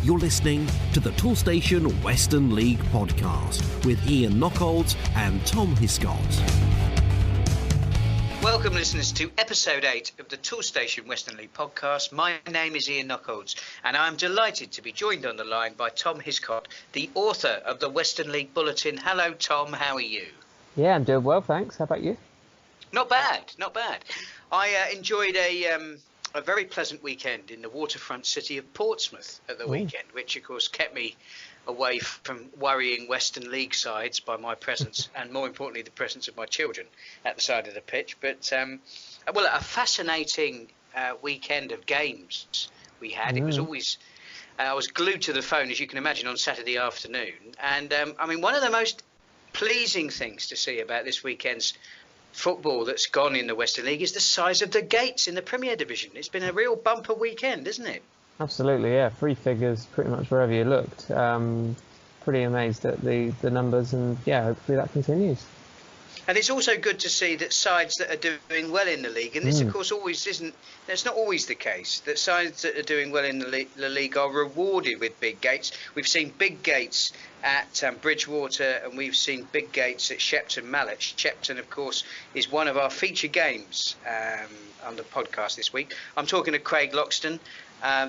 You're listening to the Toolstation Western League podcast with Ian Knockholds and Tom Hiscott. Welcome, listeners, to episode 8 of the Toolstation Western League podcast. My name is Ian Knockholds, and I'm delighted to be joined on the line by Tom Hiscott, the author of the Western League Bulletin. Hello, Tom. How are you? Yeah, I'm doing well, thanks. How about you? Not bad, not bad. I enjoyed a very pleasant weekend in the waterfront city of Portsmouth at the weekend, which, of course, kept me away from worrying Western League sides by my presence and, more importantly, the presence of my children at the side of the pitch. But, well, a fascinating weekend of games we had. It was always... I was glued to the phone, as you can imagine, on Saturday afternoon. And, I mean, one of the most pleasing things to see about this weekend's football that's gone in the Western League is the size of the gates in the Premier Division. It's been a real bumper weekend, isn't it? Absolutely, yeah. Three figures pretty much wherever you looked. Pretty amazed at the numbers, and yeah, hopefully that continues. And it's also good to see that sides that are doing well in the league, and this of course always isn't, that's not always the case, that sides that are doing well in the league are rewarded with big gates. We've seen big gates at Bridgewater, and we've seen big gates at Shepton Mallet. Shepton, of course, is one of our feature games on the podcast this week. I'm talking to Craig Loxton,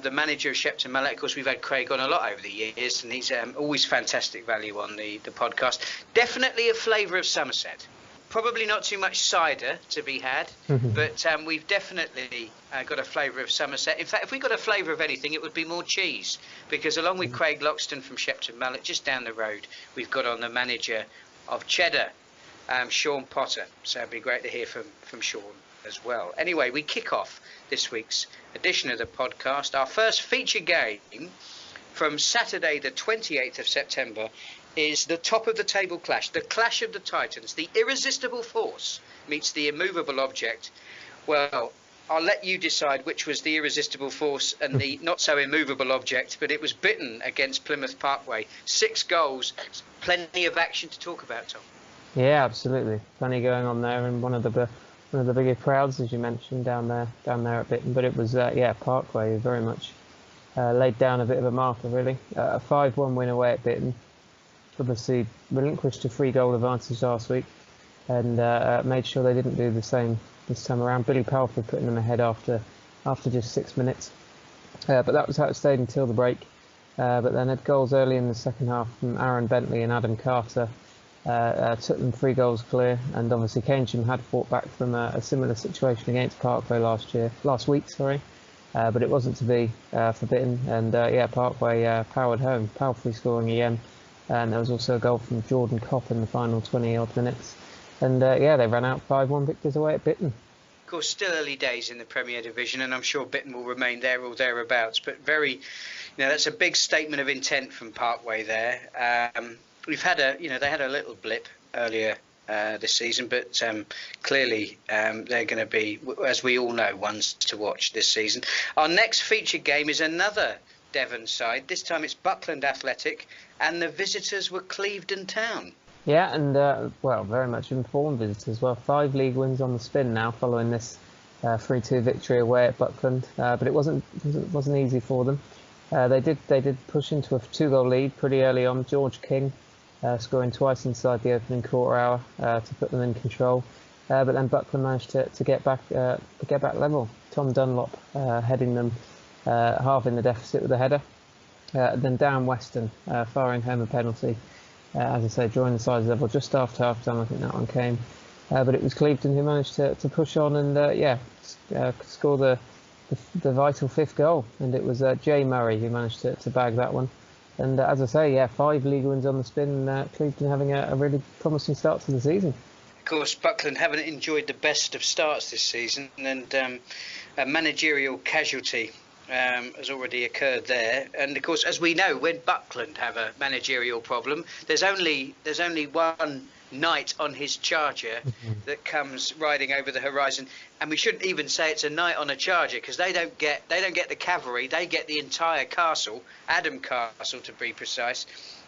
the manager of Shepton Mallet. Of course, we've had Craig on a lot over the years, and he's always fantastic value on the podcast. Definitely a flavour of Somerset. Probably not too much cider to be had, but we've definitely got a flavour of Somerset. In fact, if we got a flavour of anything, it would be more cheese, because along with Craig Loxton from Shepton Mallet, just down the road, we've got on the manager of Cheddar, Shaun Potter. So it'd be great to hear from Shaun as well. Anyway, we kick off this week's edition of the podcast. Our first feature game from Saturday the 28th of September is the top of the table clash, the clash of the titans. The irresistible force meets the immovable object. Well, I'll let you decide which was the irresistible force and the not so immovable object, but it was Bitton against Plymouth Parkway. 6 goals, plenty of action to talk about, Tom. Yeah, absolutely, plenty going on there, and one of the bigger crowds, as you mentioned, down there at Bitton. But it was Parkway very much laid down a bit of a marker, really. A 5-1 win away at Bitton. Obviously relinquished a 3-goal advantage last week, and made sure they didn't do the same this time around. Billy Palfrey putting them ahead after just 6 minutes, but that was how it stayed until the break. But then had goals early in the second half from Aaron Bentley and Adam Carter. Took them 3 goals clear, and obviously Keynsham had fought back from a similar situation against Parkway last week, but it wasn't to be for Bitton, and Parkway powered home. Palfrey scoring again. And there was also a goal from Jordan Kopp in the final 20-odd minutes. And they ran out 5-1 victors away at Bitton. Of course, still early days in the Premier Division, and I'm sure Bitton will remain there or thereabouts. But that's a big statement of intent from Parkway there. We've had they had a little blip earlier this season, but clearly they're going to be, as we all know, ones to watch this season. Our next feature game is another Devon side. This time it's Buckland Athletic, and the visitors were Clevedon Town. Yeah, and very much informed visitors. Well, 5 league wins on the spin now following this 3-2 victory away at Buckland, but it wasn't easy for them. They did push into a 2-goal lead pretty early on. George King scoring twice inside the opening quarter hour to put them in control, but then Buckland managed to get back level. Tom Dunlop heading them half in the deficit with a header. Then down Western, firing home a penalty. As I say, drawing the sides level just after half time, I think that one came. But it was Clevedon who managed to push on and score the vital 5th goal. And it was Jay Murray who managed to bag that one. And as I say, 5 league wins on the spin. Clevedon having a really promising start to the season. Of course, Buckland haven't enjoyed the best of starts this season, and a managerial casualty has already occurred there. And of course, as we know, when Buckland have a managerial problem, there's only one knight on his charger that comes riding over the horizon. And we shouldn't even say it's a knight on a charger, because they don't get the cavalry, they get the entire castle, Adam Castle to be precise.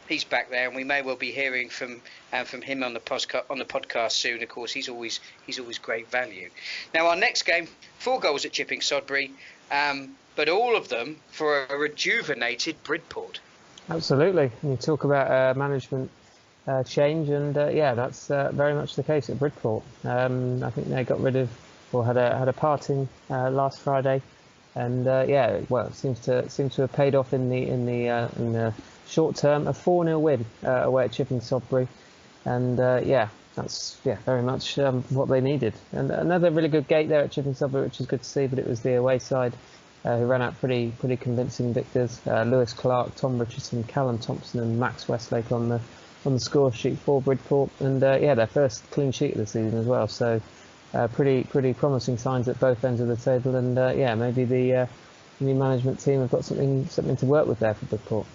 He's back there, and we may well be hearing from him on the podcast soon. Of course, he's always great value. Now, our next game, 4 goals at Chipping Sodbury. but all of them for a rejuvenated Bridport. Absolutely. And you talk about management change, and that's very much the case at Bridport. I think they got rid of, or had a parting last Friday, and it seems to have paid off in the short term. A 4-0 win away at Chipping Sodbury, and that's very much what they needed. And another really good gate there at Chipping Sodbury, which is good to see. But it was the away side who ran out pretty convincing victors. Lewis Clark, Tom Richardson, Callum Thompson, and Max Westlake on the score sheet for Bridport, and their first clean sheet of the season as well. So pretty promising signs at both ends of the table, and maybe the new management team have got something to work with there for Bridport.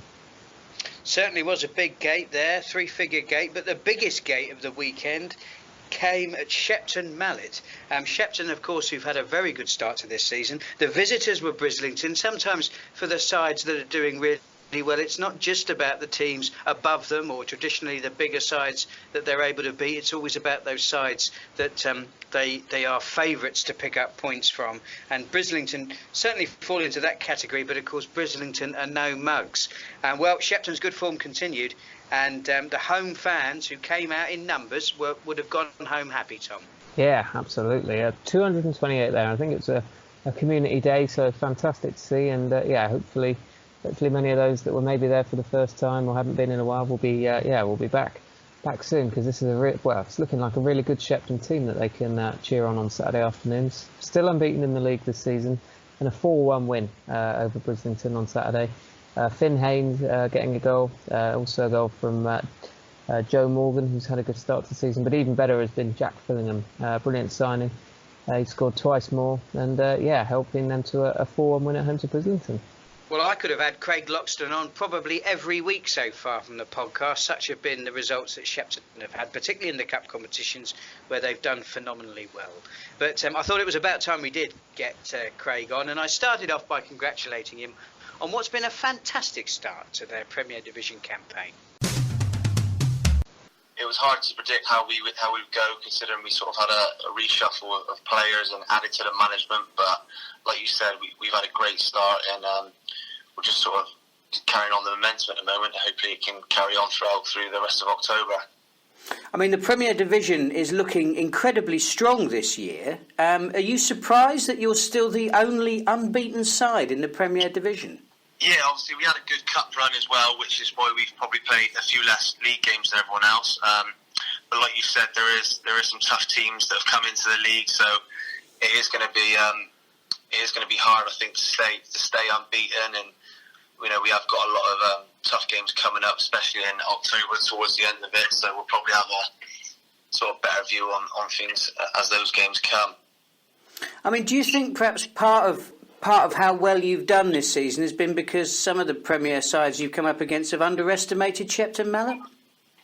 Certainly was a big gate there, 3-figure gate, but the biggest gate of the weekend came at Shepton Mallet. Shepton, of course, who've had a very good start to this season. The visitors were Brislington. Sometimes for the sides that are doing really well, it's not just about the teams above them or traditionally the bigger sides that they're able to beat. It's always about those sides that they are favourites to pick up points from. And Brislington certainly fall into that category, but of course Brislington are no mugs. Shepton's good form continued, and the home fans who came out in numbers would have gone home happy, Tom. Yeah, absolutely. 228 there. I think it's a community day, so fantastic to see. And hopefully many of those that were maybe there for the first time or haven't been in a while will be back soon, because this is it's looking like a really good Shepton team that they can cheer on Saturday afternoons. Still unbeaten in the league this season, and a 4-1 win over Brislington on Saturday. Finn Haynes getting a goal, also a goal from Joe Morgan, who's had a good start to the season, but even better has been Jack Fillingham. Brilliant signing. He scored twice more, and helping them to a 4-1 win at home to Brislington. Well, I could have had Craig Loxton on probably every week so far from the podcast. Such have been the results that Shepton have had, particularly in the cup competitions where they've done phenomenally well. But I thought it was about time we did get Craig on, and I started off by congratulating him on what's been a fantastic start to their Premier Division campaign. It was hard to predict how we would go, considering we sort of had a reshuffle of players and added to the management. But like you said, we've had a great start, and we're just sort of carrying on the momentum at the moment. Hopefully it can carry on through the rest of October. I mean, the Premier Division is looking incredibly strong this year. Are you surprised that you're still the only unbeaten side in the Premier Division? Yeah, obviously we had a good cup run as well, which is why we've probably played a few less league games than everyone else. But like you said, there is some tough teams that have come into the league, so it is going to be hard, I think, to stay unbeaten. And we have got a lot of tough games coming up, especially in October towards the end of it. So we'll probably have a sort of better view on things as those games come. I mean, do you think perhaps part of how well you've done this season has been because some of the Premier sides you've come up against have underestimated Shepton Mallet?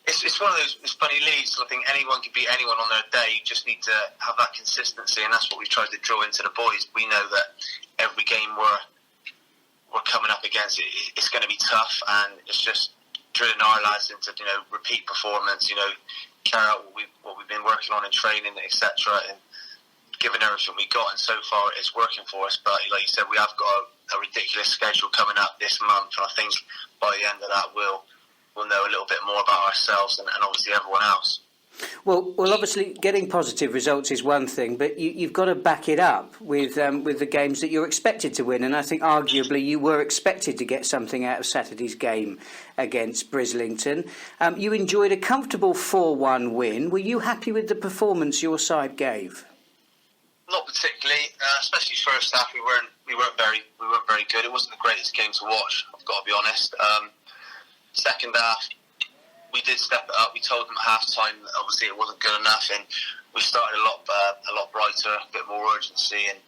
It's one of those funny leagues. I think anyone can beat anyone on their day. You just need to have that consistency, and that's what we've tried to draw into the boys. We know that every game we're coming up against, it's going to be tough, and it's just drilling our lads into repeat performance. Carry out what we've been working on in training, etc. And given everything we got, and so far it's working for us. But like you said, we have got a ridiculous schedule coming up this month, and I think by the end of that we'll know a little bit more about ourselves and obviously everyone else. Well, obviously getting positive results is one thing, but you've got to back it up with the games that you're expected to win, and I think arguably you were expected to get something out of Saturday's game against Brislington. You enjoyed a comfortable 4-1 win. Were you happy with the performance your side gave? Not particularly, especially first half. We weren't very good. It wasn't the greatest game to watch, I've got to be honest. Second half, we did step it up. We told them at half time that obviously it wasn't good enough, and we started a lot brighter, a bit more urgency, and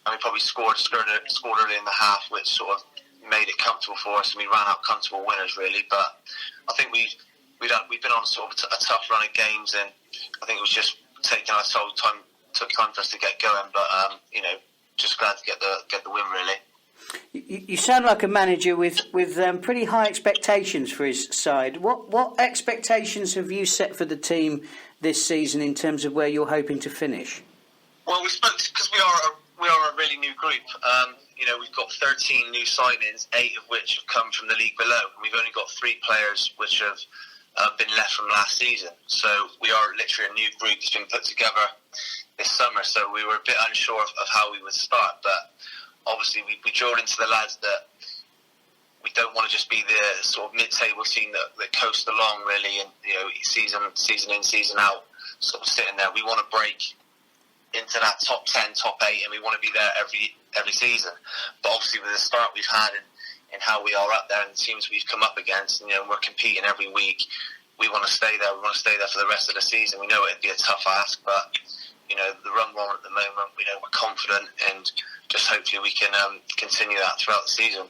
we probably scored early in the half, which sort of made it comfortable for us, and we ran out comfortable winners really. But I think we've been on sort of a tough run of games, and I think it was just taking our time. Took time for us to get going, but just glad to get the win really. You sound like a manager with pretty high expectations for his side. What expectations have you set for the team this season in terms of where you're hoping to finish? Well, we spoke because we are a really new group. We've got 13 new signings, 8 of which have come from the league below. We've only got 3 players which have been left from last season. So we are literally a new group that's been put together this summer. So we were a bit unsure of how we would start, but obviously we drilled into the lads that we don't want to just be the sort of mid-table team that coast along really, and season in, season out, sort of sitting there. We want to break into that top 10, top 8, and we want to be there every season. But obviously with the start we've had and how we are up there and the teams we've come up against, and we're competing every week, we want to stay there. We want to stay there for the rest of the season. We know it'd be a tough ask, but the run we're on at the moment, we're confident, and just hopefully we can continue that throughout the season.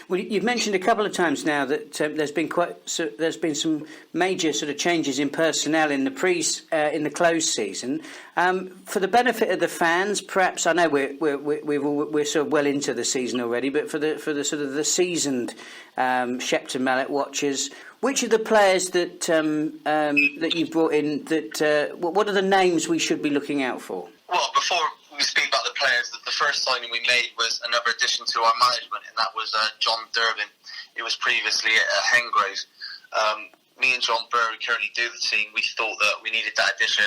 Well, you've mentioned a couple of times now that there's been some major sort of changes in personnel in the closed season. For the benefit of the fans, perhaps I know we're sort of well into the season already, but for the sort of the seasoned Shepton Mallet watchers, which of the players that you've brought in, what are the names we should be looking out for? Well, before we speak about the players, the first signing we made was another addition to our management, and that was John Durbin. He was previously at Hengrove. Me and John Burr, who currently do the team, we thought that we needed that addition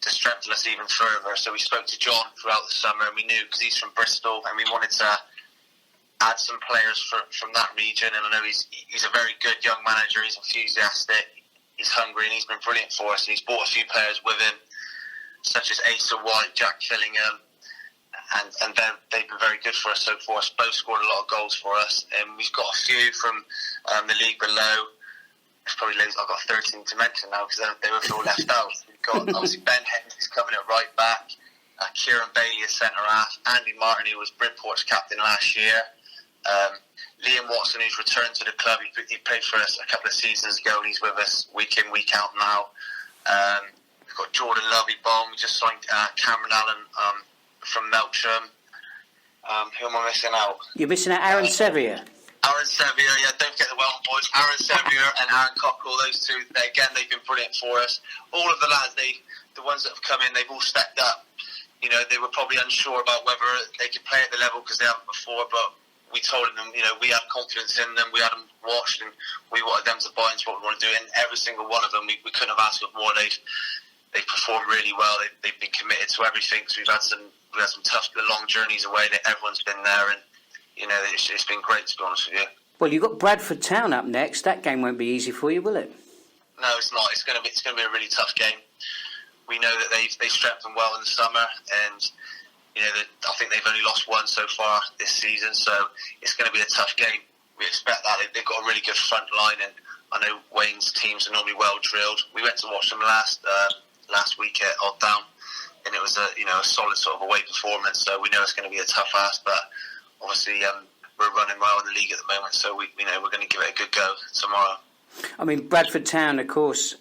to strengthen us even further. So we spoke to John throughout the summer, and we knew, because he's from Bristol, and we wanted to add some players from that region. And I know he's a very good young manager. He's enthusiastic, he's hungry, and he's been brilliant for us. And he's brought a few players with him, such as Asa White, Jack Fillingham, and they've been very good for us so far. Both scored a lot of goals for us, and we've got a few from the league below. It's probably I've got 13 to mention now because they were all left out. We've got obviously Ben Hendricks coming at right back, Kieran Bailey as centre half, Andy Martin, who was Bridport's captain last year, Liam Watson, who's returned to the club. He played for us a couple of seasons ago, and he's with us week in, week out now. We've got Jordan Lovey-Bomb. We just signed Cameron Allen from Melksham. Who am I missing out? You're missing out Aaron Sevier. Aaron Sevier, yeah, don't forget the Welton boys. Aaron Sevier and Aaron Cockrell, those two, they've been brilliant for us. All of the lads, the ones that have come in, they've all stepped up. They were probably unsure about whether they could play at the level because they haven't before, but we told them, we had confidence in them, we had them watched, and we wanted them to buy into what we want to do. And every single one of them, we couldn't have asked for more. They've performed really well. They've been committed to everything. So we've had some tough, long journeys away. Everyone's been there, and it's been great, to be honest with you. Well, you've got Bradford Town up next. That game won't be easy for you, will it? No, it's not. It's going to be a really tough game. We know that they strengthened well in the summer, and I think they've only lost one so far this season. So it's going to be a tough game. We expect that. They've got a really good front line, and I know Wayne's teams are normally well drilled. We went to watch them last week at Odd Down, and it was a solid sort of away performance. So we know it's going to be a tough ask, but obviously we're running well in the league at the moment, so we're going to give it a good go tomorrow. I mean, Bradford Town, of course,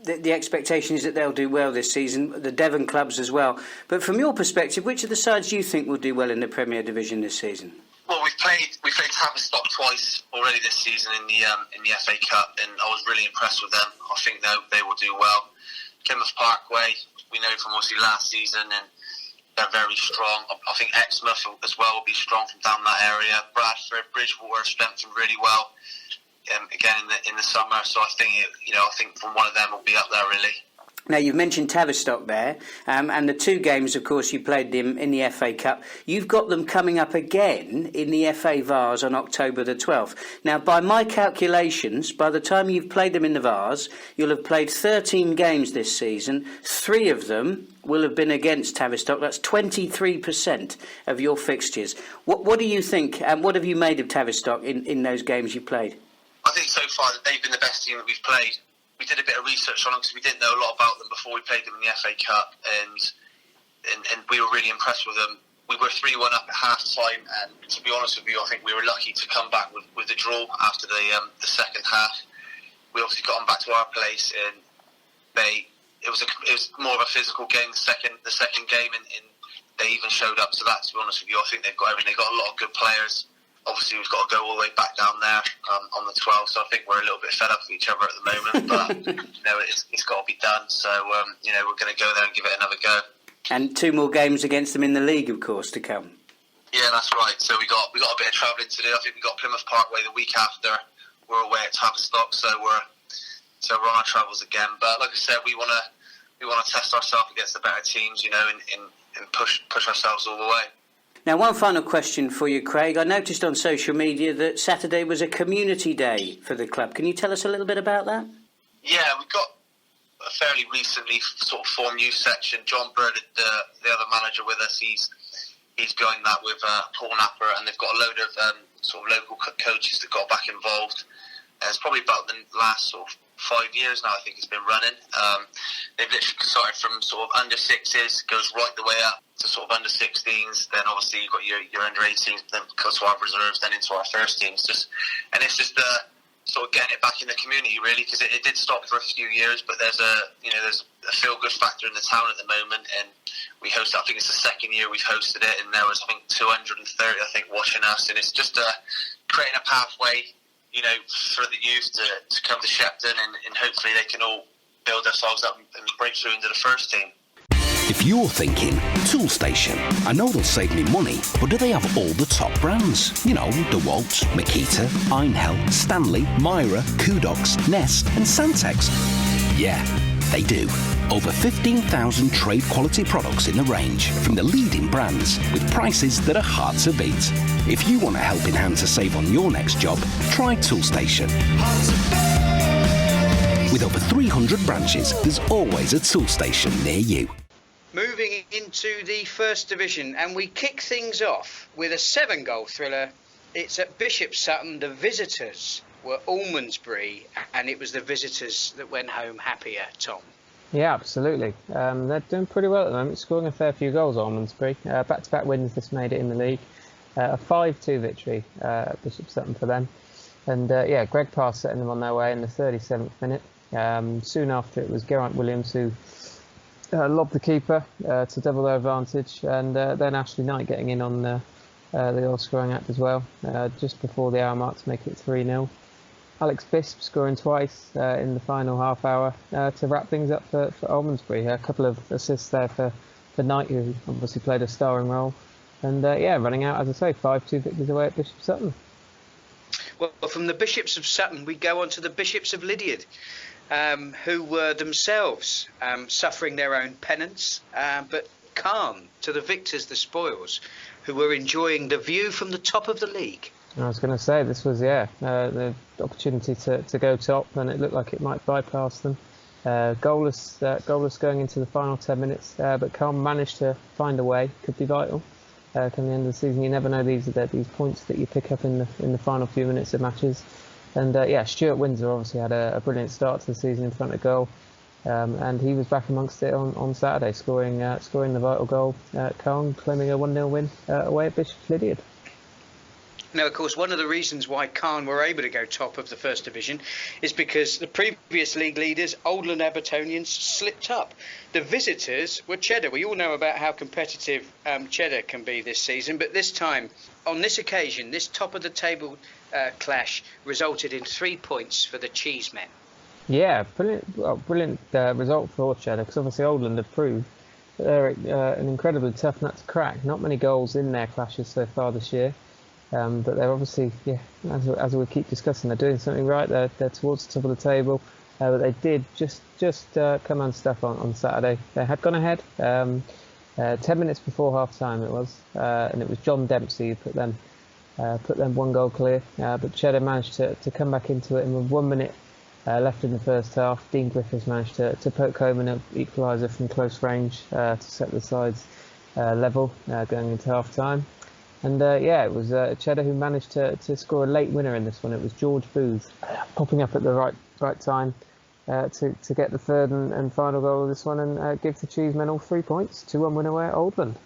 the expectation is that they'll do well this season. The Devon clubs as well. But from your perspective, which of the sides do you think will do well in the Premier Division this season? Well, we've played Tavistock twice already this season in the FA Cup, and I was really impressed with them. I think they will do well. Plymouth Parkway, we know from obviously last season, and they're very strong. I think Exmouth as well will be strong from down that area. Bradford, Bridgewater strengthened really well again in the summer. So I think from one of them will be up there really. Now, you've mentioned Tavistock there, and the 2 games, of course, you played them in the FA Cup. You've got them coming up again in the FA Vars on October the 12th. Now, by my calculations, by the time you've played them in the Vars, you'll have played 13 games this season. 3 of them will have been against Tavistock. That's 23% of your fixtures. What do you think, and what have you made of Tavistock in those games you played? I think so far that they've been the best team that we've played. We did a bit of research on them because we didn't know a lot about them before we played them in the FA Cup, and we were really impressed with them. We were 3-1 up at half time, and to be honest with you, I think we were lucky to come back with the draw after the second half. We obviously got them back to our place, and it was more of a physical game. The second game, and they even showed up to that. To be honest with you, I think they've got everything. They've got a lot of good players. Obviously, we've got to go all the way back down there on the 12th, so I think we're a little bit fed up with each other at the moment, but it's got to be done. So we're going to go there and give it another go. And 2 more games against them in the league, of course, to come. Yeah, that's right. So we got a bit of travelling to do. I think we got Plymouth Parkway the week after. We're away at Tavistock, so we're on our travels again. But like I said, we want to test ourselves against the better teams, and push ourselves all the way. Now, one final question for you, Craig. I noticed on social media that Saturday was a community day for the club. Can you tell us a little bit about that? Yeah, we've got a fairly recently sort of formed youth section. John Bird, the other manager with us, he's behind that with Paul Napper, and they've got a load of sort of local coaches that got back involved. It's probably about the last sort of 5 years now, I think it's been running. They've literally started from sort of under 6s, goes right the way up to sort of under 16s. Then obviously you've got your under 18s, then goes to our reserves, then into our first teams. And it's just sort of getting it back in the community, really, because it did stop for a few years, but there's a feel-good factor in the town at the moment, and we host. I think it's the second year we've hosted it, and there was, I think, 230, watching us, and it's just creating a pathway, for the youth to come to Shepton, and hopefully they can all build themselves up and break through into the first team. If you're thinking, Tool Station, I know they'll save me money, but do they have all the top brands? DeWalt, Makita, Einhell, Stanley, Myra, Kudox, Nest and Santex. Yeah, they do. Over 15,000 trade quality products in the range from the leading brands with prices that are hard to beat. If you want a helping hand to save on your next job, try Tool Station. With over 300 branches, there's always a Tool Station near you. Moving into the First Division, and we kick things off with a 7-goal thriller. It's at Bishop Sutton. The visitors were Almondsbury, and it was the visitors that went home happier, Tom. Yeah, absolutely. They're doing pretty well at the moment, scoring a fair few goals, Almondsbury. Back-to-back wins just made it in the league. A 5-2 victory at Bishop Sutton for them. And Greg Parr setting them on their way in the 37th minute. Soon after, it was Geraint Williams who lobbed the keeper to double their advantage, and then Ashley Knight getting in on the goal scoring act as well, just before the hour mark to make it 3-0. Alex Bisp scoring twice in the final half hour to wrap things up for Almondsbury. A couple of assists there for Knight, who obviously played a starring role. And running out, as I say, 5-2 victories away at Bishop Sutton. Well, from the Bishops of Sutton, we go on to the Bishops of Lydiard, who were themselves suffering their own penance, but calm to the victors, the spoils, who were enjoying the view from the top of the league. I was going to say, this was, the opportunity to go top, and it looked like it might bypass them. Goalless going into the final 10 minutes, but Calm managed to find a way. Could be vital come the end of the season. You never know, these points that you pick up in the final few minutes of matches. And Stuart Windsor obviously had a brilliant start to the season in front of goal, and he was back amongst it on Saturday, scoring the vital goal. Calm claiming a 1-0 win away at Bishop Lydiard. Now, of course, one of the reasons why Caen were able to go top of the First Division is because the previous league leaders, Oldland Evertonians, slipped up. The visitors were Cheddar. We all know about how competitive Cheddar can be this season, but this time, on this occasion, this top-of-the-table clash resulted in 3 points for the Cheesemen. Yeah, brilliant result for Cheddar, because obviously Oldland have proved that they're an incredibly tough nut to crack. Not many goals in their clashes so far this year. But they're obviously, as we keep discussing, they're doing something right. They're towards the top of the table. But they did just come unstuck on Saturday. They had gone ahead 10 minutes before half time it was, and it was John Dempsey who put them 1 goal clear. But Cheddar managed to come back into it, and with 1 minute left in the first half, Dean Griffiths managed to poke home an equaliser from close range to set the sides level going into half time. And it was Cheddar who managed to score a late winner in this one. It was George Booth popping up at the right time to get the third and final goal of this one, and give the Cheesemen all 3 points. 2-1 win away at Oldland.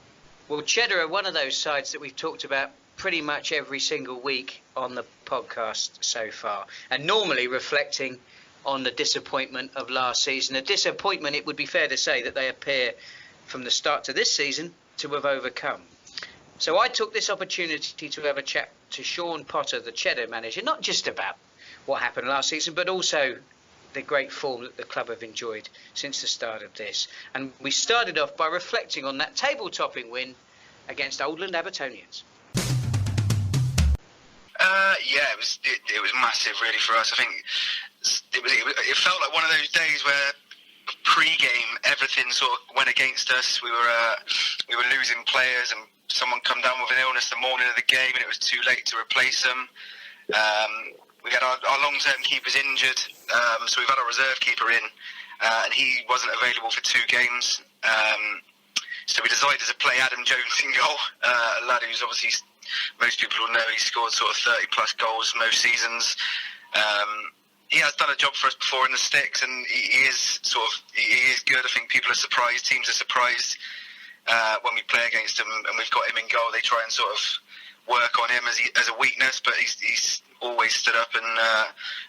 Well, Cheddar are one of those sides that we've talked about pretty much every single week on the podcast so far, and normally reflecting on the disappointment of last season. A disappointment, it would be fair to say, that they appear from the start to this season to have overcome. So I took this opportunity to have a chat to Shaun Potter, the Cheddar manager, not just about what happened last season, but also the great form that the club have enjoyed since the start of this. And we started off by reflecting on that table-topping win against Oldland Abertonians. Yeah, it was massive, really, for us. I think it felt like one of those days where pre-game everything sort of went against us. We were losing players, and someone come down with an illness the morning of the game, and it was too late to replace them. We had our long-term keepers injured, so we've had our reserve keeper in, and he wasn't available for 2 games. So we decided to play Adam Jones in goal, a lad who's obviously, most people will know, he scored sort of 30 plus goals most seasons. He has done a job for us before in the sticks, and he is good. I think people are surprised, teams are surprised when we play against him, and we've got him in goal. They try and sort of work on him as a weakness, but he's always stood up and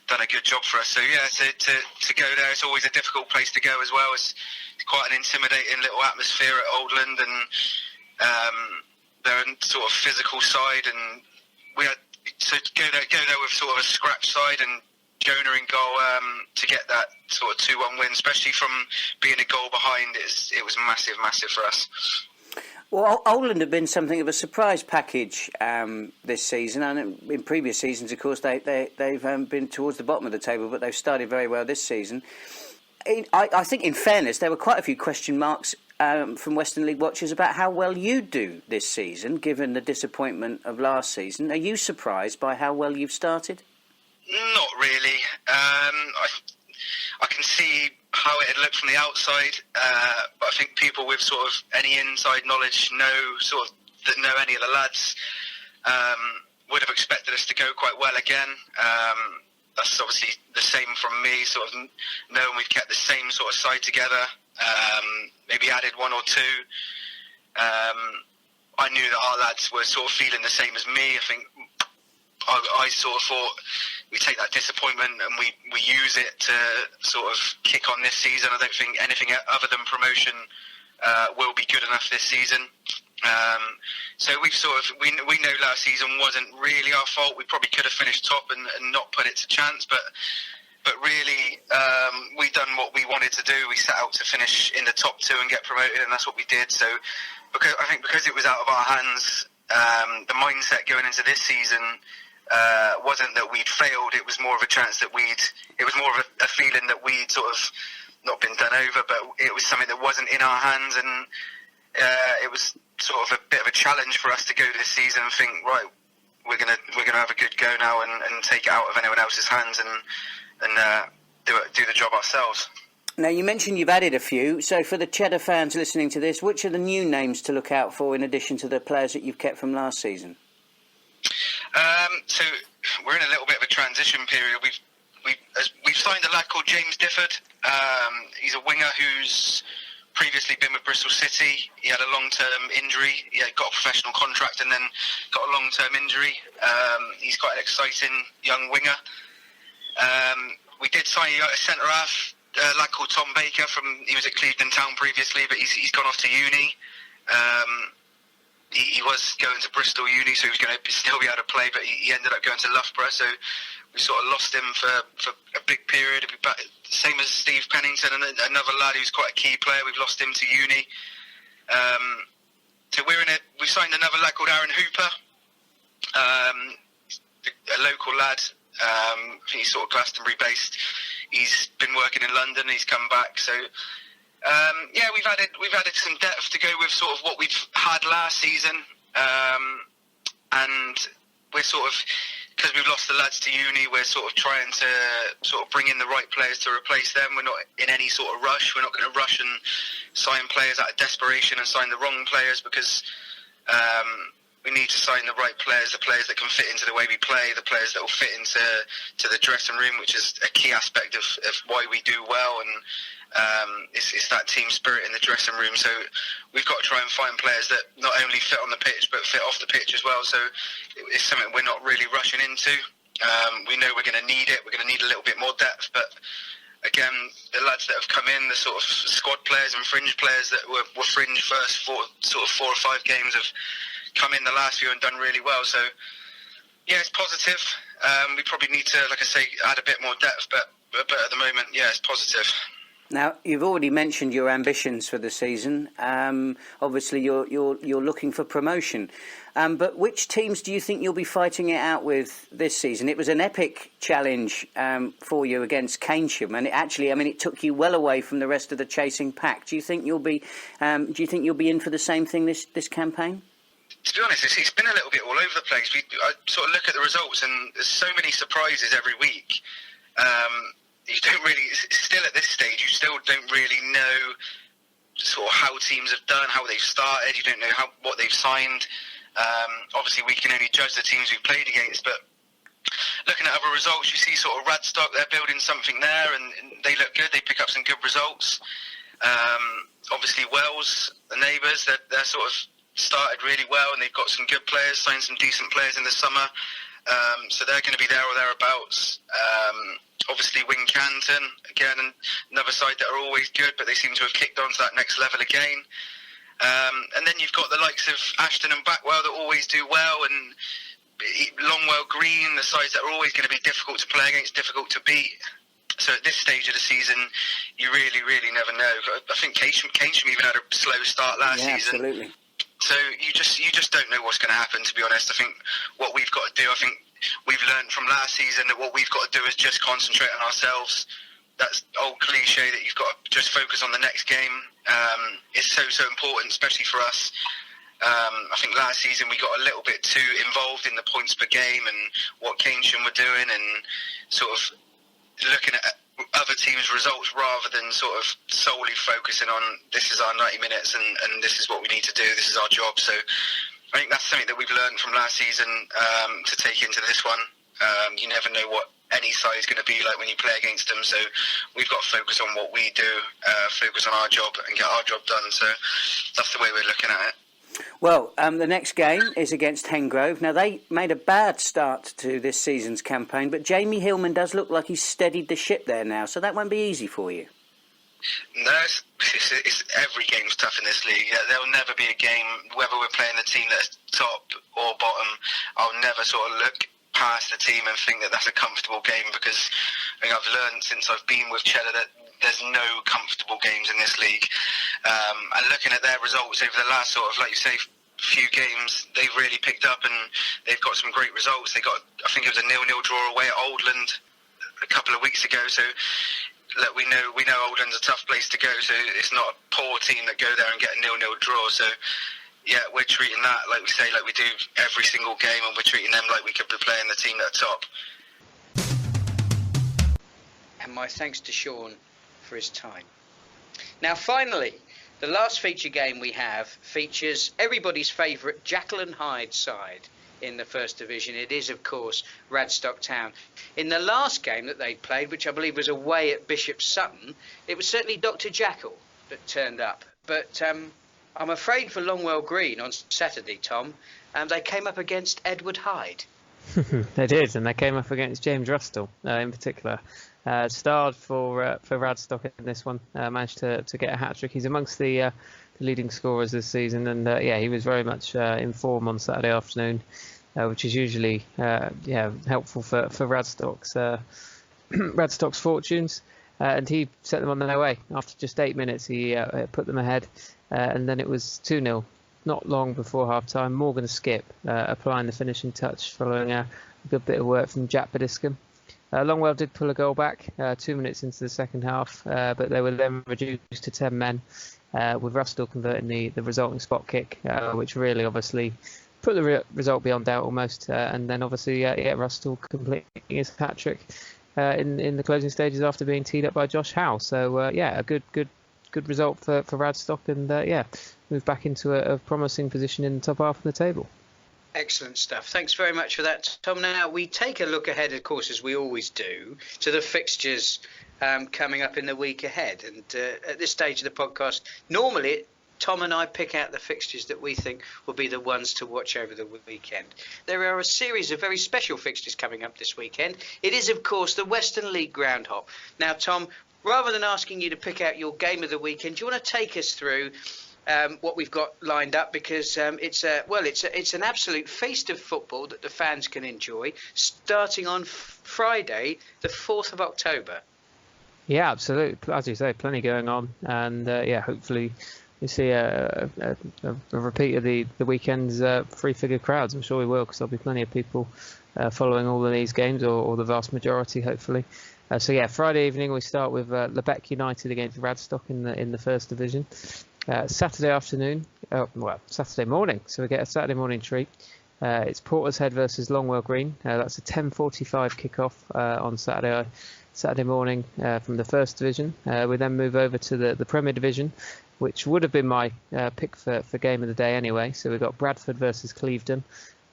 done a good job for us. So yeah, to go there, it's always a difficult place to go as well. It's quite an intimidating little atmosphere at Oldland, and they're a sort of physical side, and we had to go there with sort of a scratch side, and Jonah in goal to get that sort of 2-1 win, especially from being a goal behind. It was massive for us. Well, Oldland have been something of a surprise package this season, and in previous seasons, of course, they've been towards the bottom of the table, but they've started very well this season. I think, in fairness, there were quite a few question marks from Western League watchers about how well you do this season, given the disappointment of last season. Are you surprised by how well you've started? Not really. I can see how it had looked from the outside, but I think people with sort of any inside knowledge that know any of the lads would have expected us to go quite well again. That's obviously the same from me, sort of knowing we've kept the same sort of side together, maybe added 1 or 2. I knew that our lads were sort of feeling the same as me. I think I sort of thought we take that disappointment and we use it to sort of kick on this season. I don't think anything other than promotion will be good enough this season. So we know last season wasn't really our fault. We probably could have finished top and not put it to chance, but really we done what we wanted to do. We set out to finish in the top 2 and get promoted, and that's what we did. So because it was out of our hands, the mindset going into this season wasn't that we'd failed. It was more of a chance that it was more of a feeling that we'd sort of not been done over, but it was something that wasn't in our hands, and it was sort of a bit of a challenge for us to go this season and think, right, we're gonna have a good go now and take it out of anyone else's hands and do the job ourselves. Now, you mentioned you've added a few, so for the Cheddar fans listening to this, which are the new names to look out for in addition to the players that you've kept from last season? So we're in a little bit of a transition period. We've signed a lad called James Difford. He's a winger who's previously been with Bristol City. He had a long-term injury. He got a professional contract and then got a long-term injury. He's quite an exciting young winger. We did sign a centre-half, a lad called Tom Baker. He was at Clevedon Town previously, but he's gone off to uni. He was going to Bristol Uni, so he was going to still be able to play, but he ended up going to Loughborough, so we sort of lost him for a big period. Same as Steve Pennington, and another lad who's quite a key player. We've lost him to uni. So we've signed another lad called Aaron Hooper, a local lad. I think he's sort of Glastonbury based. He's been working in London. He's come back, so. We've added some depth to go with sort of what we've had last season, and we're sort of, because we've lost the lads to uni, we're sort of trying to sort of bring in the right players to replace them. We're not in any sort of rush. We're not going to rush and sign players out of desperation and sign the wrong players, because we need to sign the right players, the players that can fit into the way we play, the players that will fit into the dressing room, which is a key aspect of why we do well, and it's that team spirit in the dressing room. So we've got to try and find players that not only fit on the pitch but fit off the pitch as well. So it's something we're not really rushing into. We know we're going to need it. We're going to need a little bit more depth, but again, the lads that have come in, the sort of squad players and fringe players that were fringe first 4 or 5 games, have come in the last few and done really well. So yeah, it's positive. We probably need to, like I say, add a bit more depth, but but at the moment, yeah, it's positive. Now, you've already mentioned your ambitions for the season. Obviously, you're looking for promotion. But which teams do you think you'll be fighting it out with this season? It was an epic challenge for you against Keynsham, and it took you well away from the rest of the chasing pack. Do you think you'll be in for the same thing this campaign? To be honest, it's been a little bit all over the place. I sort of look at the results, and there's so many surprises every week. You don't really, still at this stage, you still don't really know sort of how teams have done, how they've started. You don't know what they've signed. Obviously, we can only judge the teams we've played against, but looking at other results, you see sort of Radstock, they're building something there, and they look good. They pick up some good results. Obviously, Wells, the neighbours, they're sort of started really well, and they've got some good players, signed some decent players in the summer. So they're going to be there or thereabouts. Obviously, Wincanton, again, another side that are always good, but they seem to have kicked on to that next level again. And then you've got the likes of Ashton and Backwell that always do well, and Longwell Green, the sides that are always going to be difficult to play against, difficult to beat. So at this stage of the season, you really, really never know. I think Keynsham even had a slow start last season. Absolutely. So you just don't know what's going to happen, to be honest. I think what we've got to do, I think we've learned from last season that what we've got to do is just concentrate on ourselves. That's old cliche that you've got to just focus on the next game. It's so important, especially for us. I think last season we got a little bit too involved in the points per game and what Keynsham were doing, and sort of looking at other teams' results rather than sort of solely focusing on this is our 90 minutes and this is what we need to do, this is our job. So I think that's something that we've learned from last season to take into this one. You never know what any side is going to be like when you play against them, so we've got to focus on what we do, focus on our job and get our job done. So that's the way we're looking at it. Well, the next game is against Hengrove. Now, they made a bad start to this season's campaign, but Jamie Hillman does look like he's steadied the ship there now, so that won't be easy for you. No, it's every game's tough in this league. There'll never be a game, whether we're playing the team that's top or bottom, I'll never sort of look past the team and think that that's a comfortable game, because I think I've learned since I've been with Cheddar that there's no comfortable games in this league. And looking at their results over the last sort of, like you say, few games, they've really picked up and they've got some great results. They got, I think it was a 0-0 draw away at Oldland a couple of weeks ago. So look, we know Oldland's a tough place to go. So it's not a poor team that go there and get a 0-0 draw. So yeah, we're treating that like we say, like we do every single game, and we're treating them like we could be playing the team at the top. And my thanks to Shaun for his time. Now, finally, the last feature game we have features everybody's favourite Jekyll and Hyde side in the First Division. It is, of course, Radstock Town. In the last game that they played, which I believe was away at Bishop Sutton, it was certainly Dr. Jekyll that turned up. But I'm afraid for Longwell Green on Saturday, Tom, they came up against Edward Hyde. They did, and they came up against James Rustle in particular. Starred for Radstock in this one, managed to get a hat-trick. He's amongst the leading scorers this season, and he was very much in form on Saturday afternoon, which is usually helpful for Radstock's fortunes. And he set them on their way. After just 8 minutes, he put them ahead, and then it was 2-0. Not long before half-time, Morgan Skip applying the finishing touch following a good bit of work from Jack Badiscombe. Longwell did pull a goal back 2 minutes into the second half, but they were then reduced to 10 men, with Rustle converting the resulting spot kick, which really obviously put the result beyond doubt almost. And then obviously Rustle completing his hat-trick in the closing stages after being teed up by Josh Howe. So a good result for Radstock, and move back into a promising position in the top half of the table. Excellent stuff. Thanks very much for that, Tom. Now, we take a look ahead, of course, as we always do, to the fixtures coming up in the week ahead. And at this stage of the podcast, normally Tom and I pick out the fixtures that we think will be the ones to watch over the weekend. There are a series of very special fixtures coming up this weekend. It is, of course, the Western League Ground Hop. Now, Tom, rather than asking you to pick out your game of the weekend, do you want to take us through what we've got lined up, because it's an absolute feast of football that the fans can enjoy, starting on Friday, the 4th of October. Yeah, absolutely. As you say, plenty going on, and hopefully we see a repeat of the weekend's three-figure crowds. I'm sure we will, because there'll be plenty of people following all of these games, or the vast majority, hopefully. Friday evening we start with Lebec United against Radstock in the First Division. Saturday morning. So we get a Saturday morning treat. It's Portishead versus Longwell Green. That's a 10:45 kickoff on Saturday morning from the First Division. We then move over to the Premier Division, which would have been my pick for game of the day anyway. So we've got Bradford versus Clevedon.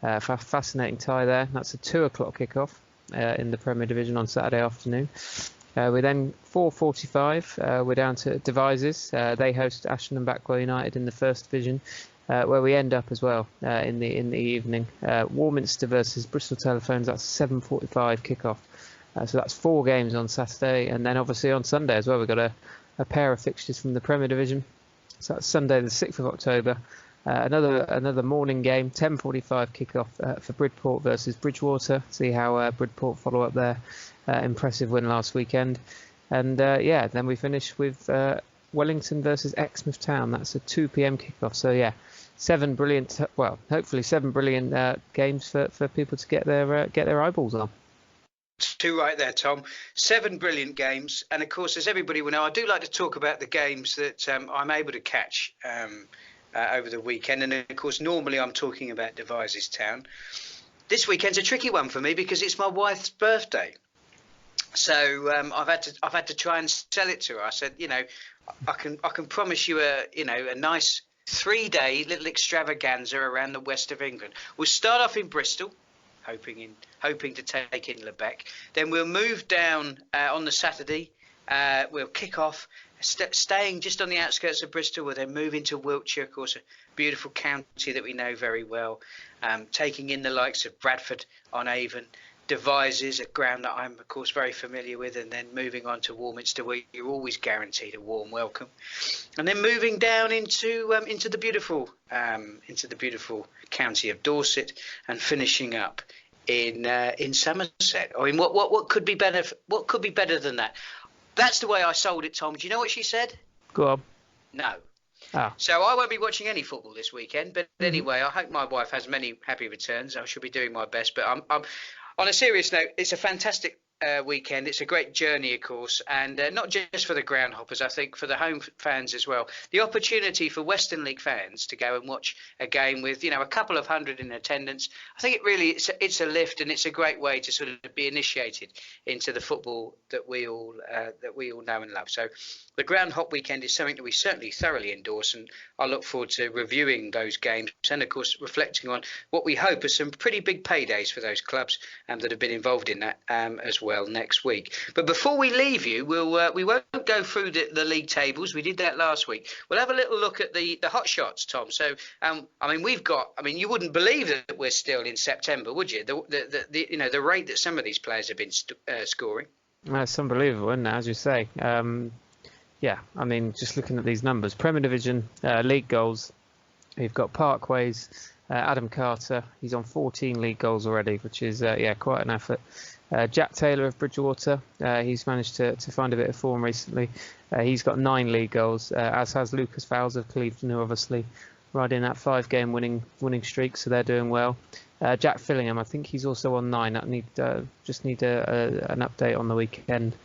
Fascinating tie there. That's a 2 o'clock kickoff in the Premier Division on Saturday afternoon. We then 4:45. We're down to Devizes. They host Ashton and Backwell United in the First Division, where we end up as well in the evening. Warminster versus Bristol Telephones. That's a 7:45 kickoff. So that's 4 games on Saturday, and then obviously on Sunday as well we've got a pair of fixtures from the Premier Division. So that's Sunday the 6th of October. Another morning game, 10:45 kickoff for Bridport versus Bridgewater. See how Bridport follow up their impressive win last weekend. And then we finish with Wellington versus Exmouth Town. That's a 2 p.m. kickoff. So hopefully 7 brilliant games for people to get their eyeballs on. 2 right there, Tom. 7 brilliant games, and of course, as everybody will know, I do like to talk about the games that I'm able to catch over the weekend. And of course, normally I'm talking about Devizes Town. This weekend's a tricky one for me because it's my wife's birthday. So I've had to try and sell it to her. I said, I can promise you a nice 3-day little extravaganza around the west of England. We'll start off in Bristol, hoping to take in Lebec. Then we'll move down on the Saturday. We'll kick off, staying just on the outskirts of Bristol. We'll then move into Wiltshire, of course, a beautiful county that we know very well. Taking in the likes of Bradford on Avon, Devizes, a ground that I'm of course very familiar with, and then moving on to Warminster, where you're always guaranteed a warm welcome, and then moving down into the beautiful county of Dorset, and finishing up in Somerset. I mean, what could be better? What could be better than that? That's the way I sold it, Tom. Do you know what she said? Go on. No. Ah. So I won't be watching any football this weekend. But anyway, I hope my wife has many happy returns. I shall be doing my best. But I'm on a serious note, it's a fantastic weekend. It's a great journey, of course, and not just for the ground hoppers, I think for the home fans as well. The opportunity for Western League fans to go and watch a game with, a couple of hundred in attendance. I think it's a lift, and it's a great way to sort of be initiated into the football that we all know and love. So the ground hop weekend is something that we certainly thoroughly endorse, and I look forward to reviewing those games and, of course, reflecting on what we hope are some pretty big paydays for those clubs that have been involved in that as well next week. But before we leave you, we won't go through the league tables. We did that last week. We'll have a little look at the hot shots, Tom. So you wouldn't believe that we're still in September, would you? The rate that some of these players have been scoring. It's unbelievable, isn't it? As you say. Just looking at these numbers, Premier Division league goals, you've got Parkways, Adam Carter. He's on 14 league goals already, which is quite an effort. Jack Taylor of Bridgewater, he's managed to find a bit of form recently. He's got 9 league goals, as has Lucas Fowles of Clevedon, who obviously riding that 5-game winning streak, so they're doing well. Jack Fillingham, I think he's also on 9. I need an update on the weekend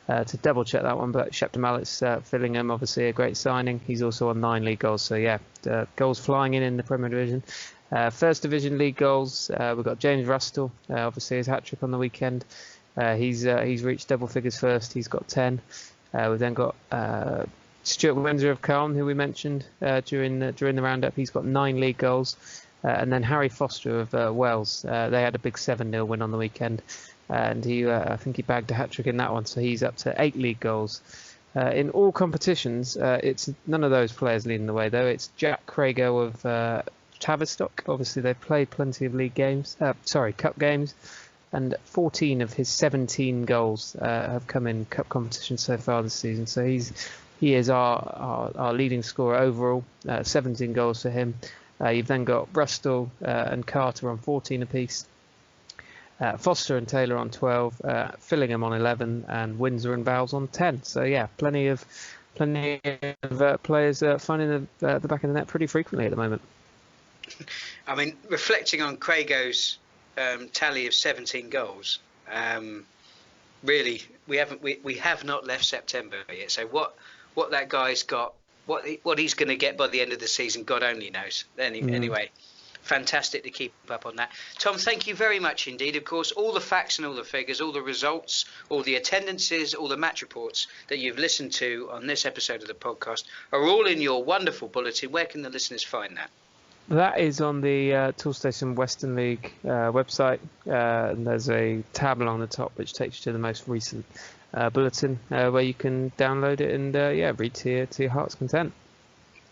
to double check that one, but Shepton Mallet's Fillingham, obviously a great signing. He's also on 9 league goals, so goals flying in the Premier Division. First Division league goals, we've got James Rustall, obviously his hat-trick on the weekend. He's reached double figures first, he's got 10. We've then got Stuart Windsor of Calne, who we mentioned during the roundup. He's got 9 league goals. And then Harry Foster of Wells, they had a big 7-0 win on the weekend. And I think he bagged a hat-trick in that one, so he's up to 8 league goals. In all competitions, it's none of those players leading the way, though. It's Jack Crago of Tavistock. Obviously, they've played plenty of cup games, and 14 of his 17 goals have come in cup competitions so far this season. So he is our leading scorer overall, 17 goals for him. You've then got Brustall and Carter on 14 apiece. Foster and Taylor on 12, Fillingham on 11, and Windsor and Bowles on 10. So yeah, plenty of players finding the back of the net pretty frequently at the moment. I mean, reflecting on Crago's tally of 17 goals, really, we have not left September yet. So what that guy's got, what he's going to get by the end of the season, God only knows. Anyway, fantastic to keep up on that. Tom, thank you very much indeed. Of course, all the facts and all the figures, all the results, all the attendances, all the match reports that you've listened to on this episode of the podcast are all in your wonderful bulletin. Where can the listeners find that? That is on the Toolstation Western League website. And there's a tab along the top which takes you to the most recent bulletin where you can download it and read to your heart's content.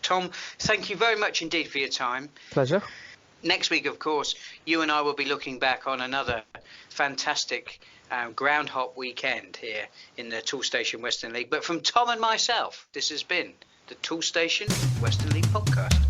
Tom, thank you very much indeed for your time. Pleasure. Next week, of course, you and I will be looking back on another fantastic ground hop weekend here in the Toolstation Western League. But from Tom and myself, this has been the Toolstation Western League podcast.